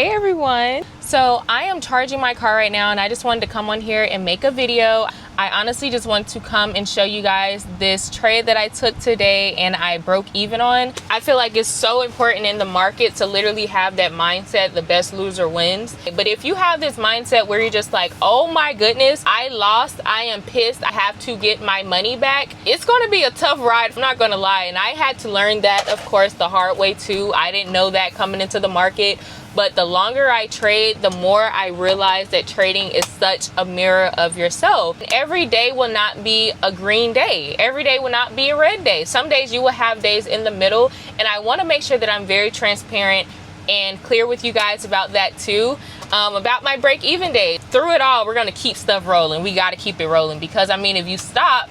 Hey everyone. So I am charging my car right now and I just wanted to come on here and make a video. I honestly just want to come and show you guys this trade that I took today and I broke even on. I feel like it's so important in the market to literally have that mindset, the best loser wins. But if you have this mindset where you're just like, oh my goodness, I lost, I am pissed, I have to get my money back, it's going to be a tough ride, I'm not going to lie. And I had to learn that, of course, the hard way too. I didn't know that coming into the market. But the longer I trade, the more I realize that trading is such a mirror of yourself. Every day will not be a green day. Every day will not be a red day. Some days you will have days in the middle. And I want to make sure that I'm very transparent and clear with you guys about that too. About my break even day. Through it all, we're going to keep stuff rolling. We got to keep it rolling because, I mean, if you stop,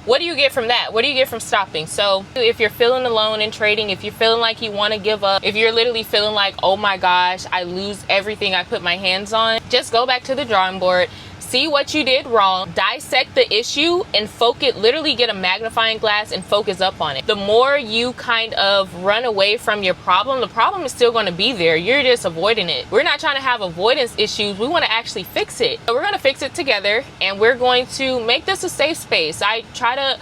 what do you get from that? What do you get from stopping? So if you're feeling alone in trading, if you're feeling like you want to give up, if you're literally feeling like, oh my gosh, I lose everything I put my hands on, just go back to the drawing board, see what you did wrong, dissect the issue and focus, literally get a magnifying glass and focus up on it. The more you kind of run away from your problem, the problem is still going to be there. You're just avoiding it. We're not trying to have avoidance issues. We want to actually fix it. So we're going to fix it together and we're going to make this a safe space. I try to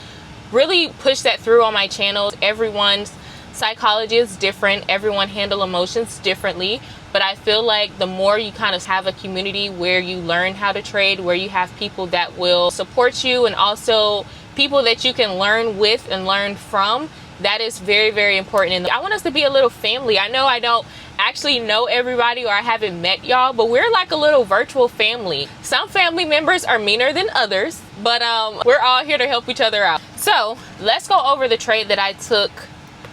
really push that through on my channel. Everyone's psychology is different. Everyone handle emotions differently. But I feel like the more you kind of have a community where you learn how to trade, where you have people that will support you and also people that you can learn with and learn from, that is very, very important. And I want us to be a little family. I know I don't actually know everybody or I haven't met y'all, but we're like a little virtual family. Some family members are meaner than others, but we're all here to help each other out. So let's go over the trade that I took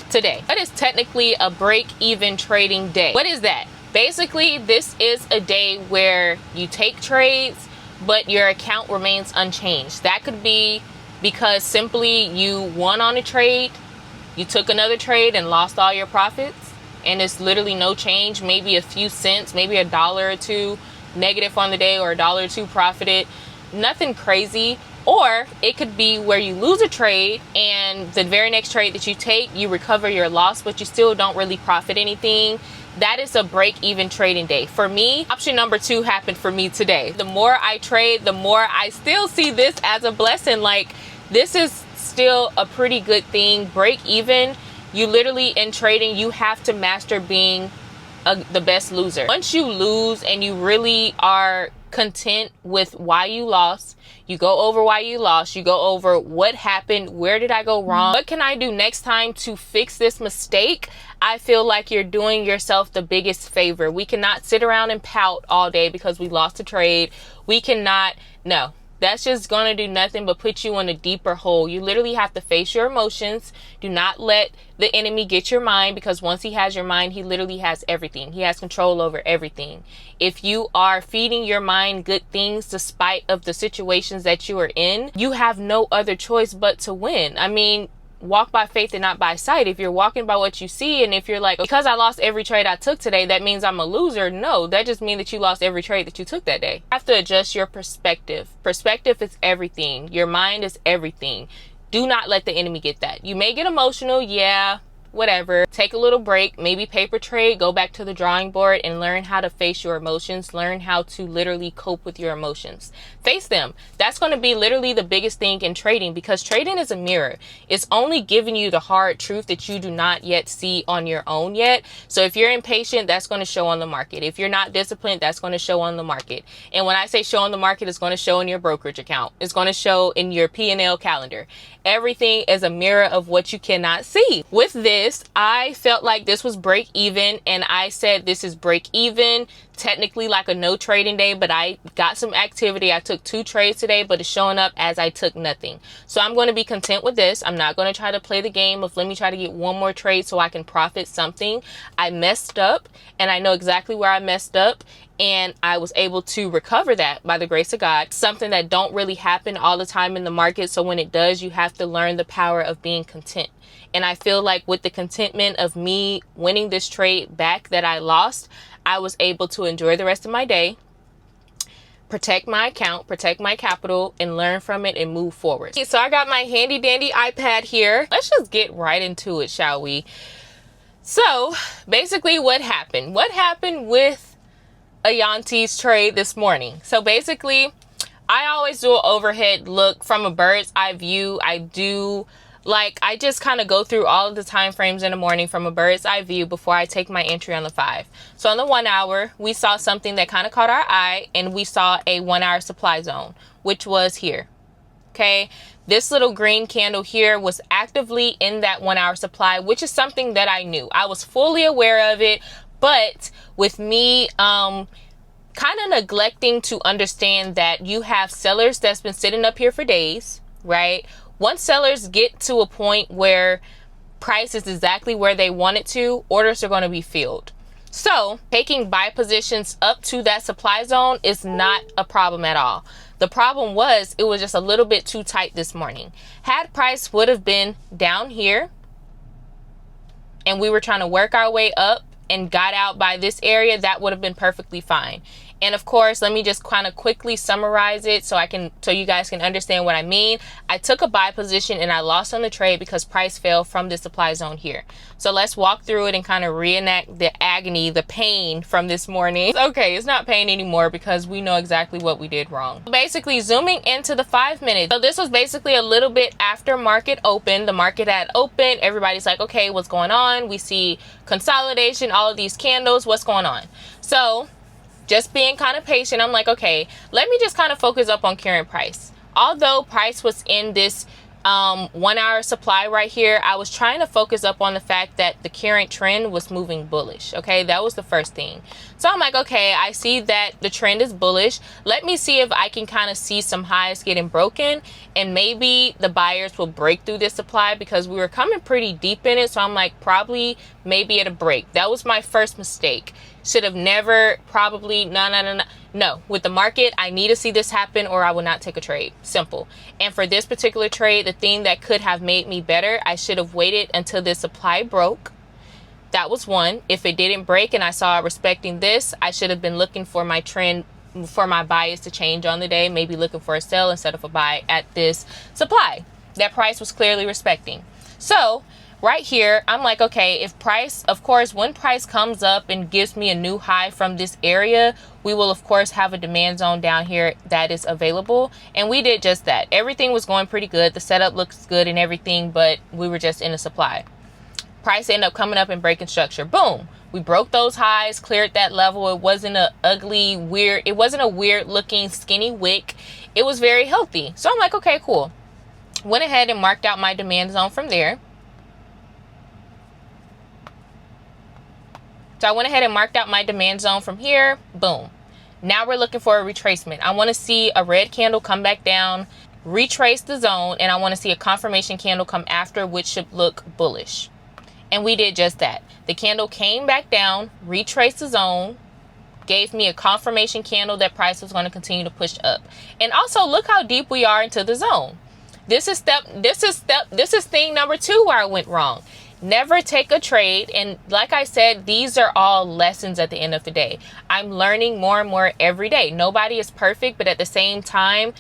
today. That is technically a break-even trading day. What is that? Basically, this is a day where you take trades, but your account remains unchanged. That could be because simply you won on a trade, you took another trade and lost all your profits, and it's literally no change, maybe a few cents, maybe $1 or $2 negative on the day or $1 or $2 profited, nothing crazy. Or it could be where you lose a trade and the very next trade that you take, you recover your loss, but you still don't really profit anything. That is a break-even trading day. For me, option number 2 happened for me today. The more I trade, the more I still see this as a blessing. Like, this is still a pretty good thing. Break even, you literally in trading, you have to master being the best loser. Once you lose and you really are content with why you lost, you go over why you lost, you go over what happened, where did I go wrong, what can I do next time to fix this mistake, I feel like you're doing yourself the biggest favor. We cannot sit around and pout all day because we lost a trade. We cannot, no. That's just going to do nothing but put you in a deeper hole. You literally have to face your emotions. Do not let the enemy get your mind, because once he has your mind, he literally has everything. He has control over everything. If you are feeding your mind good things despite of the situations that you are in, you have no other choice but to win. I mean, walk by faith and not by sight. If you're walking by what you see, and if you're like, because I lost every trade I took today, that means I'm a loser. No, that just means that you lost every trade that you took that day. You have to adjust your perspective. Perspective is everything. Your mind is everything. Do not let the enemy get that. You may get emotional, yeah, whatever. Take a little break, maybe paper trade, go back to the drawing board and learn how to face your emotions. Learn how to literally cope with your emotions. Face them. That's going to be literally the biggest thing in trading, because trading is a mirror. It's only giving you the hard truth that you do not yet see on your own yet. So if you're impatient, that's going to show on the market. If you're not disciplined, that's going to show on the market. And when I say show on the market, it's going to show in your brokerage account. It's going to show in your P&L calendar. Everything is a mirror of what you cannot see. With this, I felt like this was break even, and I said this is break even, technically like a no trading day, but I got some activity. I took 2 trades today, but it's showing up as I took nothing. So I'm going to be content with this. I'm not going to try to play the game of let me try to get one more trade so I can profit something. I messed up and I know exactly where I messed up, and I was able to recover that by the grace of God. Something that don't really happen all the time in the market. So when it does, you have to learn the power of being content. And I feel like with the contentment of me winning this trade back that I lost, I was able to enjoy the rest of my day, protect my account, protect my capital, and learn from it and move forward. So I got my handy dandy iPad here. Let's just get right into it, shall we? So basically what happened with Ayanti's trade this morning. So basically, I always do an overhead look from a bird's eye view. I just kind of go through all of the time frames in the morning from a bird's eye view before I take my entry on the 5. So on the 1 hour, we saw something that kind of caught our eye, and we saw a 1 hour supply zone, which was here. Okay, this little green candle here was actively in that 1 hour supply, which is something that I knew. I was fully aware of it, but with me kind of neglecting to understand that you have sellers that's been sitting up here for days, right? Once sellers get to a point where price is exactly where they want it to, orders are going to be filled. So taking buy positions up to that supply zone is not a problem at all. The problem was it was just a little bit too tight this morning. Had price would have been down here and we were trying to work our way up and got out by this area, that would have been perfectly fine. And of course, let me just kind of quickly summarize it so you guys can understand what I mean. I took a buy position and I lost on the trade because price fell from the supply zone here. So let's walk through it and kind of reenact the agony, the pain from this morning. Okay, it's not pain anymore because we know exactly what we did wrong. Basically, zooming into the 5 minutes. So this was basically a little bit after market open. The market had opened. Everybody's like, okay, what's going on? We see consolidation, all of these candles. What's going on? So just being kind of patient, I'm like, okay, let me just kind of focus up on current price. Although price was in this 1 hour supply right here, I was trying to focus up on the fact that the current trend was moving bullish. Okay, that was the first thing. So I'm like, okay, I see that the trend is bullish. Let me see if I can kind of see some highs getting broken and maybe the buyers will break through this supply because we were coming pretty deep in it. So I'm like, probably maybe at a break. That was my first mistake. Should have never, probably, no. With the market, I need to see this happen or I will not take a trade. Simple. And for this particular trade, the thing that could have made me better, I should have waited until this supply broke. That was one. If it didn't break and I saw it respecting this, I should have been looking for my trend, for my bias to change on the day, maybe looking for a sell instead of a buy at this supply that price was clearly respecting. So right here, I'm like, okay, if price, of course, when price comes up and gives me a new high from this area, we will of course have a demand zone down here that is available. And we did just that. Everything was going pretty good. The setup looks good and everything, but we were just in a supply. Price ended up coming up and breaking structure. Boom. We broke those highs, cleared that level. It wasn't a ugly, weird, it wasn't a weird looking skinny wick. It was very healthy. So I'm like, okay, cool. Went ahead and marked out my demand zone from there. So I went ahead and marked out my demand zone from here. Boom. Now we're looking for a retracement. I want to see a red candle come back down, retrace the zone, and I want to see a confirmation candle come after, which should look bullish. And we did just that. The candle came back down, retraced the zone, gave me a confirmation candle that price was going to continue to push up. And also look how deep we are into the zone. This is thing number 2 where I went wrong. Never take a trade. And like I said, these are all lessons at the end of the day. I'm learning more and more every day. Nobody is perfect, but at the same time,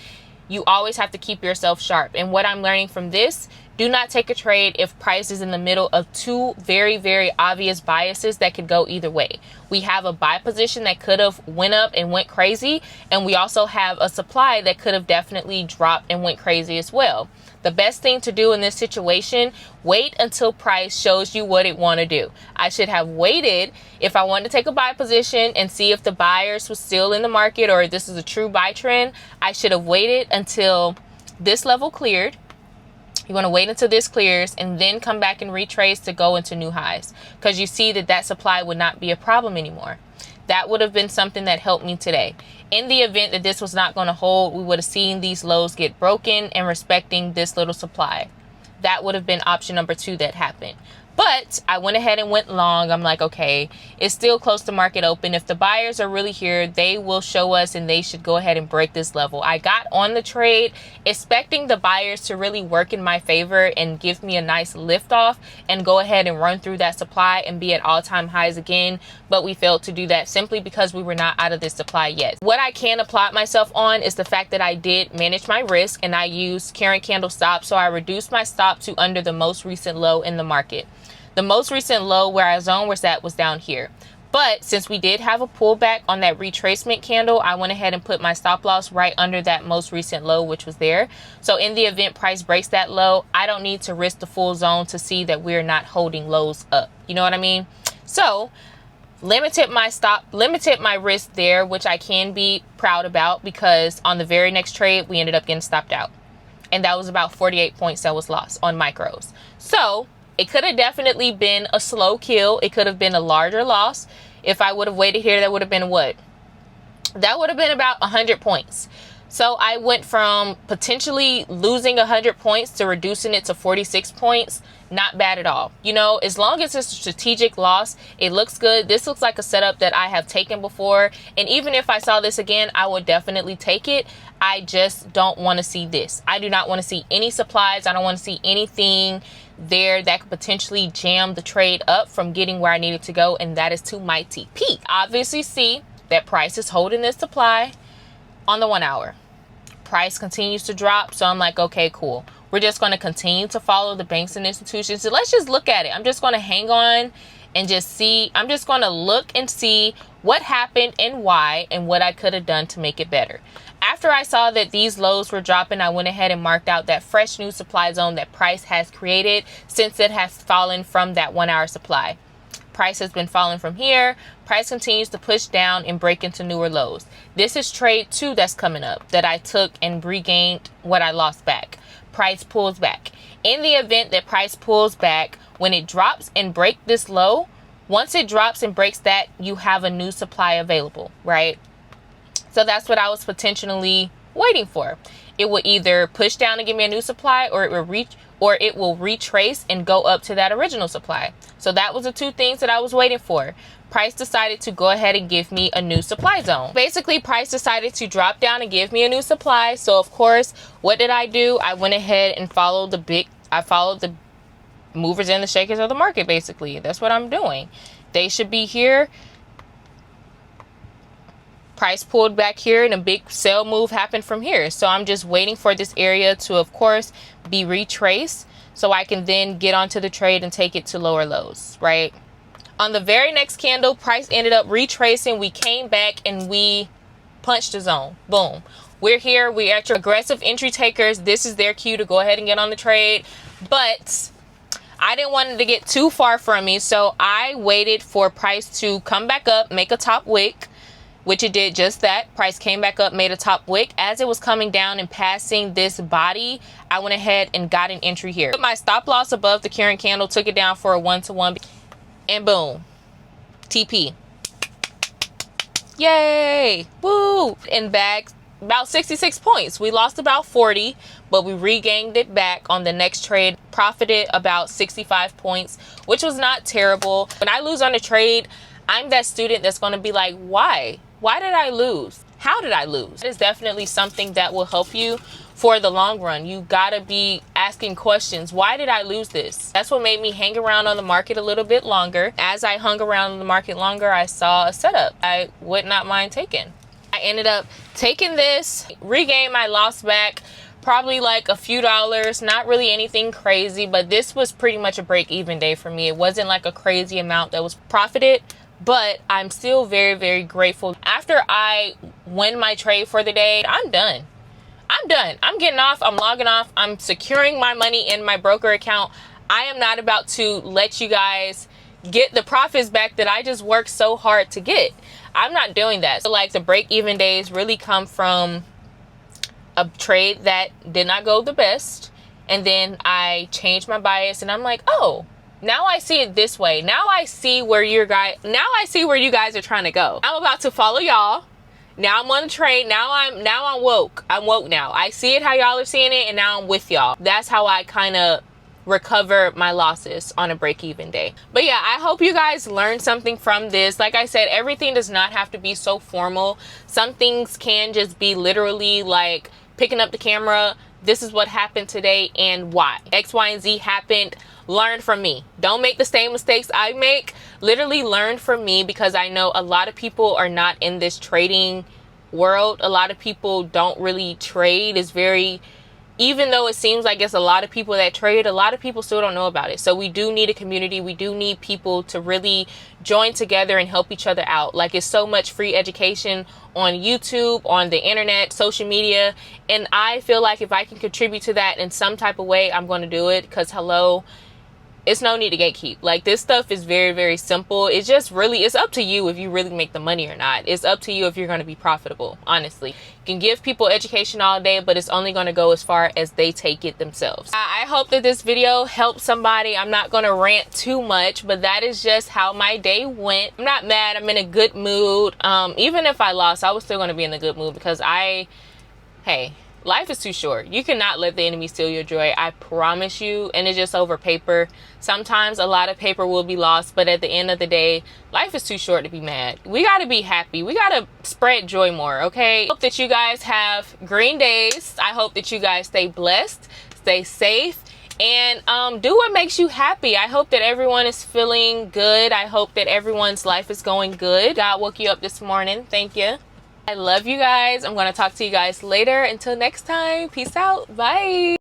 you always have to keep yourself sharp. And what I'm learning from this, do not take a trade if price is in the middle of 2 very, very obvious biases that could go either way. We have a buy position that could have went up and went crazy. And we also have a supply that could have definitely dropped and went crazy as well. The best thing to do in this situation, wait until price shows you what it want to do. I should have waited if I wanted to take a buy position and see if the buyers was still in the market or if this is a true buy trend. I should have waited until this level cleared. You want to wait until this clears and then come back and retrace to go into new highs because you see that supply would not be a problem anymore. That would have been something that helped me today. In the event that this was not going to hold, we would have seen these lows get broken and respecting this little supply. That would have been option number 2 that happened. But I went ahead and went long. I'm like, okay, it's still close to market open. If the buyers are really here, they will show us and they should go ahead and break this level. I got on the trade expecting the buyers to really work in my favor and give me a nice lift off and go ahead and run through that supply and be at all-time highs again. But we failed to do that simply because we were not out of this supply yet. What I can applaud myself on is the fact that I did manage my risk and I used current candle stop. So I reduced my stop to under the most recent low in the market. The most recent low where our zone was at was down here. But since we did have a pullback on that retracement candle, I went ahead and put my stop loss right under that most recent low, which was there. So in the event price breaks that low, I don't need to risk the full zone to see that we're not holding lows up. You know what I mean? So limited my risk there, which I can be proud about, because on the very next trade, we ended up getting stopped out. And that was about 48 points that was lost on micros. So it could have definitely been a slow kill. It could have been a larger loss. If I would have waited here, that would have been what? That would have been about 100 points. So I went from potentially losing 100 points to reducing it to 46 points. Not bad at all. You know, as long as it's a strategic loss, it looks good. This looks like a setup that I have taken before. And even if I saw this again, I would definitely take it. I just don't want to see this. I do not want to see any supplies. I don't want to see anything there that could potentially jam the trade up from getting where I need it to go. And that is to my TP. Obviously see that price is holding this supply on the 1 hour. Price continues to drop. So I'm like, okay, cool. We're just going to continue to follow the banks and institutions. So let's just look at it. I'm just going to hang on and just see. I'm just going to look and see what happened and why and what I could have done to make it better. After I saw that these lows were dropping, I went ahead and marked out that fresh new supply zone that price has created since it has fallen from that 1 hour supply. Price has been falling from here. Price continues to push down and break into newer lows. This is trade 2 that's coming up that I took and regained what I lost back. Price pulls back. In the event that price pulls back, when it drops and break this low, once it drops and breaks that, you have a new supply available, right? So that's what I was potentially waiting for. It will either push down and give me a new supply, or it will retrace and go up to that original supply. So that was the two things that I was waiting for. Price decided to go ahead and give me a new supply zone. Basically, price decided to drop down and give me a new supply. So of course, what did I do? I went ahead and followed the movers and the shakers of the market. Basically, that's what I'm doing. They should be here. Price pulled back here and a big sell move happened from here. So I'm just waiting for this area to, of course, be retraced so I can then get onto the trade and take it to lower lows, right? On the very next candle, price ended up retracing. We came back and we punched the zone. Boom. We're here. We're at your aggressive entry takers. This is their cue to go ahead and get on the trade. But I didn't want it to get too far from me. So I waited for price to come back up, make a top wick, which it did just that. Price came back up, made a top wick. As it was coming down and passing this body, I went ahead and got an entry here. Put my stop loss above the current candle, took it down for a 1-to-1, and boom, TP. Yay, woo. And bagged about 66 points. We lost about 40, but we regained it back on the next trade. Profited about 65 points, which was not terrible. When I lose on a trade, I'm that student that's going to be like, why? Why did I lose? How did I lose? It is definitely something that will help you for the long run. You gotta be asking questions. Why did I lose this? That's what made me hang around on the market a little bit longer. As I hung around on the market longer, I saw a setup I would not mind taking. I ended up taking this, regained my loss back, probably like a few dollars, not really anything crazy, but this was pretty much a break-even day for me. It wasn't like a crazy amount that was profited, but I'm still very, very grateful. After I win my trade for the day, I'm done. I'm getting off. I'm logging off. I'm securing my money in my broker account. I am not about to let you guys get the profits back that I just worked so hard to get. I'm not doing that. So like the break-even days really come from a trade that did not go the best. And then I changed my bias and I'm like, oh, now I see it this way. Now I see where you guys are trying to go. I'm about to follow y'all. Now I'm on the trade. Now I'm woke. I'm woke now. I see it how y'all are seeing it, and now I'm with y'all. That's how I kind of recover my losses on a break-even day. But yeah, I hope you guys learned something from this. Like I said, everything does not have to be so formal. Some things can just be literally like picking up the camera. This is what happened today and why. X, Y, and Z happened. Learn from me. Don't make the same mistakes I make. Literally learn from me, because I know a lot of people are not in this trading world. A lot of people don't really trade. It's very even though it seems like it's a lot of people that trade, a lot of people still don't know about it. So we do need a community. We do need people to really join together and help each other out. Like, it's so much free education on YouTube, on the internet, social media. And I feel like if I can contribute to that in some type of way, I'm going to do it, because hello, it's no need to gatekeep. Like, this stuff is very, very simple. It's just really, it's up to you if you really make the money or not. It's up to you if you're going to be profitable, honestly. You can give people education all day, but it's only going to go as far as they take it themselves. I hope that this video helped somebody. I'm not going to rant too much, but that is just how my day went. I'm not mad. I'm in a good mood. Even if I lost, I was still going to be in a good mood, because hey, life is too short. You cannot let the enemy steal your joy. I promise you. And it's just over paper. Sometimes a lot of paper will be lost, but at the end of the day, life is too short to be mad. We got to be happy. We got to spread joy more, okay? I hope that you guys have green days. I hope that you guys stay blessed, stay safe, and do what makes you happy. I hope that everyone is feeling good. I hope that everyone's life is going good. God woke you up this morning. Thank you. I love you guys. I'm going to talk to you guys later. Until next time, peace out. Bye.